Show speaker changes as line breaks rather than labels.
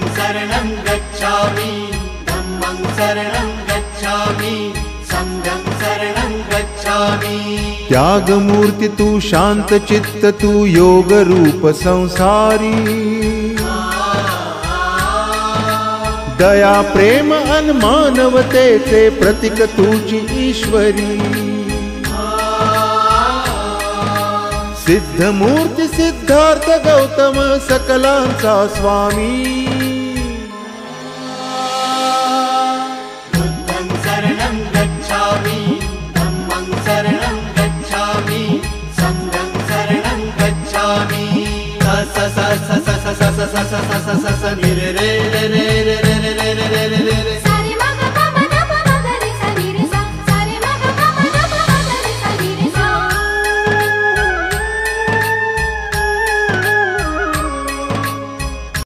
शरणं गच्छामि, धम्मं शरणं गच्छामि, संघं शरणं गच्छामि।
त्याग मूर्ति तू, शांत चित्त तू, योग रूप संसारी, दया प्रेम अन मानवतेचे प्रतीक तुझी ईश्वरी। सिद्ध मूर्ति सिद्धार्थ गौतम सकलांचा स्वामी।
बुद्धं शरणं गच्छामि, धम्मं शरणं गच्छामि, संघं शरणं गच्छामि। स स स स स स स स स स स स नि रे रे